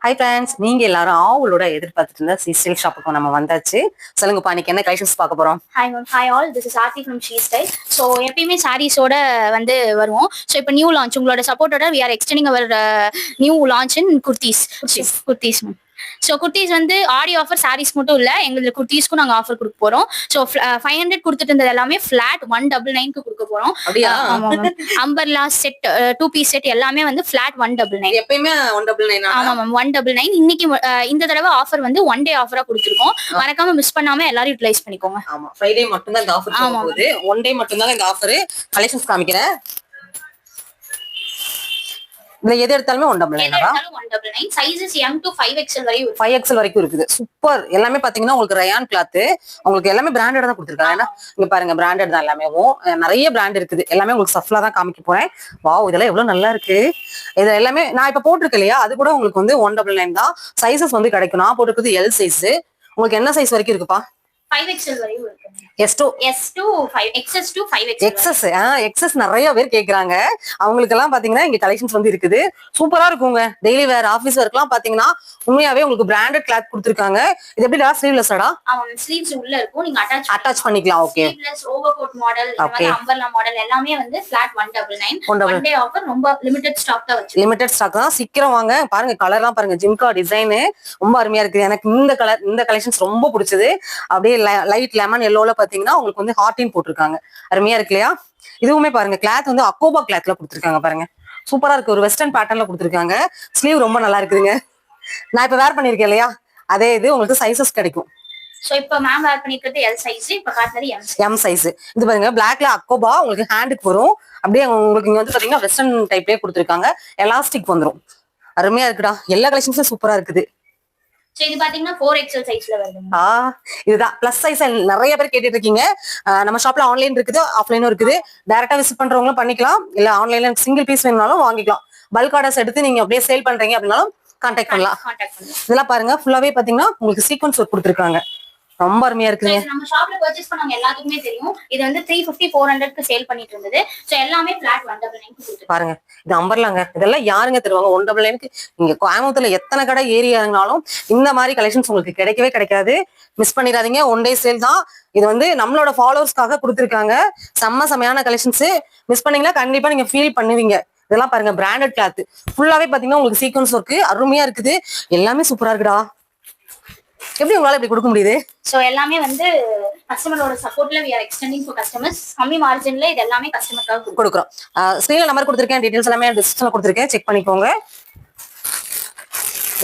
Hi friends, நீங்க எல்லாரும் ஆவலோட எதிர்பார்த்துட்டு இருந்த சில்க் ஷாப்புக்கு நம்ம வந்தாச்சு. சொல்லுங்கப்பா, இன்னைக்கு என்ன கலெக்ஷன்ஸ் பார்க்க போறோம்? Hi ma'am, hi all, this is Aarthi from She Style. So எப்பயுமே சாரீஸோட வந்து வருவோம். ஸோ இப்போ நியூ லான்ச் உங்களோட சப்போர்ட்டோட we are extending our new launch in kurtis. Kurtis ma'am. So kurtis வந்து ஆடி ஆஃபர் சாரீஸ் மட்டும் இல்லை, எங்களுக்கு குர்த்திஸ்க்கும் நாங்கள் ஆஃபர் கொடுக்க போகிறோம். ஸோ 500 கொடுத்துட்டு இருந்தது எல்லாமே ஃபிளாட் 199 கொடுக்க போகிறோம். அம்பர்லா செட் 2 பீஸ் செட் எல்லாமே வந்து ஃபிளாட் 199. எப்பயுமே 199. ஆமா மேம், 199. இன்னைக்கு இந்த தடவை ஆஃபர் வந்து 1 டே ஆஃபரா கொடுத்துருக்கோம். மறக்காம மிஸ் பண்ணாம எல்லாரும் யூட்டிலைஸ் பண்ணிக்கோங்க. ஆமா, ஃப்ரைடே மட்டும் தான் இந்த ஆஃபர் போகுது. 1 டே மட்டும் தான் இந்த ஆஃபர். கலெக்ஷன்ஸ் காமிக்கிறேன். இதுல எது எடுத்தாலுமே 199. சைஸஸ் M to 5XL வரையும் 5XL வரைக்கும் இருக்குது. சூப்பர். எல்லாமே பாத்தீங்கன்னா உங்களுக்கு ரயான் கிளாத். உங்களுக்கு எல்லாமே பிராண்டடா தான் கொடுத்துருக்காங்க. ஏன்னா இங்க பாருங்க, பிராண்டட் தான் எல்லாமே. நிறைய பிராண்ட் இருக்குது. எல்லாமே உங்களுக்கு சஃப்லா தான் காமிக்க போறேன். வாவ், இதெல்லாம் எவ்வளவு நல்லா இருக்கு. இது எல்லாமே நான் இப்ப போட்டிருக்கேன் இல்லையா, அது கூட உங்களுக்கு வந்து 199 தான். சைஸஸ் வந்து கிடைக்கும். நான் போட்டிருக்கிறது L சைஸ். உங்களுக்கு என்ன சைஸ் வரைக்கும் இருக்குப்பா? 5XL வரையும் இருக்கு. எக்ஸஸ் நிறைய பேர் கேக்குறாங்க. அவங்களுக்கு எல்லாம் பாத்தீங்கன்னா இங்க கலெக்ஷன்ஸ் வந்து இருக்குது. சூப்பரா இருக்குங்க. டெய்லி வேர், ஆபீஸ் ஒர்க் எல்லாம் பாத்தீங்கன்னா உண்மையாவே உங்களுக்கு பிராண்டட் கிளாத் கொடுத்துருக்காங்க. இது எப்படி ஸ்லீவ்லெஸ்ஸாடா? ஸ்லீவ்ஸ் உள்ள இருக்கும், நீங்க அட்டாச் பண்ணிக்கலாம். Okay, sleeveless overcoat model, umbrella model எல்லாமே வந்து ஃபிளாட் 199. 1 day offer. ரொம்ப லிமிடெட் ஸ்டாக் தான் வச்சு. லிமிடெட் ஸ்டாக் தான். சீக்கிரம் வாங்க. பாருங்க, கலர்லாம் பாருங்க. ஜிம்கா டிசைன் ரொம்ப அருமையா இருக்கு. எனக்கு இந்த கலெக்ஷன்ஸ் ரொம்ப பிடிச்சது. அப்படியே லைட் லெமன் எல்லோல பாத்தீங்கன்னா உங்களுக்கு வந்து ஹார்டின் போட்டிருக்காங்க. அருமையா இருக்கு இல்லையா? இதுவுமே பாருங்க, கிளாத் வந்து அக்கோபா கிளாத்ல கொடுத்துருக்காங்க. பாருங்க, சூப்பரா இருக்கு. ஒரு வெஸ்டர்ன் பேட்டர்ன்ல கொடுத்துருக்காங்க. ஸ்லீவ் ரொம்ப நல்லா இருக்குதுங்க. நான் இப்ப வேர் பண்ணிருக்கேன் இல்லையா, அதே இது உங்களுக்கு சைசஸ் கிடைக்கும். சோ இப்போ மேம் வேர் பண்ணிருக்கிறது L சைஸ், இப்ப காட்டுறது M சைஸ். இது பாருங்க, பிளாக்ல அக்கோபா உங்களுக்கு ஹேண்டுக்கு வரும். அப்படியே உங்களுக்கு இங்க வந்து பாத்தீங்கன்னா வெஸ்டர்ன் டைப்லயே கொடுத்துருக்காங்க. எலாஸ்டிக் வந்துரும். அருமையா இருக்குடா. எல்லா கலெக்ஷன்ஸும் சூப்பரா இருக்குது. இது பாத்தீங்கன்னா 4XL சைஸ்ல வருது. இதுதான் பிளஸ் சைஸ். நிறைய பேர் கேட்டுட்டு இருக்கீங்க. நம்ம ஷாப்ல ஆன்லைன் இருக்குது, ஆஃப்லைனும் இருக்குது. டைரக்டா விசிட் பண்றவங்களும் பண்ணிக்கலாம். இல்ல ஆன்லைன்ல சிங்கிள் பீஸ் வேணும்னாலும் வாங்கிக்கலாம். பல்க் ஆர்டர்ஸ் எடுத்து நீங்க அப்படியே சேல் பண்றீங்க அப்படின்னாலும் கான்டாக்ட் பண்ணலாம். இதெல்லாம் பாருங்க, ஃபுல்லாவே பாத்தீங்கன்னா உங்களுக்கு சீக்வன்ஸ் ஒர்க் கொடுத்துருக்காங்க. ரொம்ப அருமையா இருக்குங்க. நம்ம ஷாப்ல பர்ச்சேஸ் பண்ணவங்க எல்லாத்துக்குமே தெரியும். இது வந்து 350 400க்கு சேல் பண்ணிட்டு இருந்தது. சோ எல்லாமே ஃபிளாட் 199 பாருங்க. இது அம்பர்லாங்க. இதெல்லாம் யாருங்க தருவாங்க 199க்கு? இங்க கோயம்புத்தூர்ல எத்தனை கடை ஏரியாங்கனாலும் இந்த மாதிரி கலெக்ஷன்ஸ் உங்களுக்கு கிடைக்கவே கிடைக்காது. மிஸ் பண்ணிடாதீங்க. 1 டே சேல் தான். இது வந்து நம்மளோட ஃபாலோவர்ஸ்க்காக கொடுத்துருக்காங்க. செம்மையான கலெக்ஷன்ஸ். மிஸ் பண்ணீங்கன்னா கண்டிப்பா நீங்க ஃபீல் பண்ணுவீங்க. இதெல்லாம் பாருங்க, பிராண்டட் கிளாத். ஃபுல்லாவே பாத்தீங்கன்னா உங்களுக்கு சீக்வன்ஸ் ஒர்க் அருமையா இருக்குது. எல்லாமே சூப்பரா இருக்குடா. எப்படி உங்களால இப்படி கொடுக்க முடியுது? சோ எல்லாமே வந்து கஸ்டமரோட சப்போர்ட்ல we are extending for customers. கம்மி மார்ஜின்ல இது எல்லாமே கஸ்டமருக்காக கொடுக்குறோம். ஸ்கிரீன்ல நம்பர் கொடுத்துருக்கேன். டீடைல்ஸ் எல்லாமே டிஸ்கிரிப்ஷன்ல கொடுத்துருக்கேன். செக் பண்ணிக்கோங்க.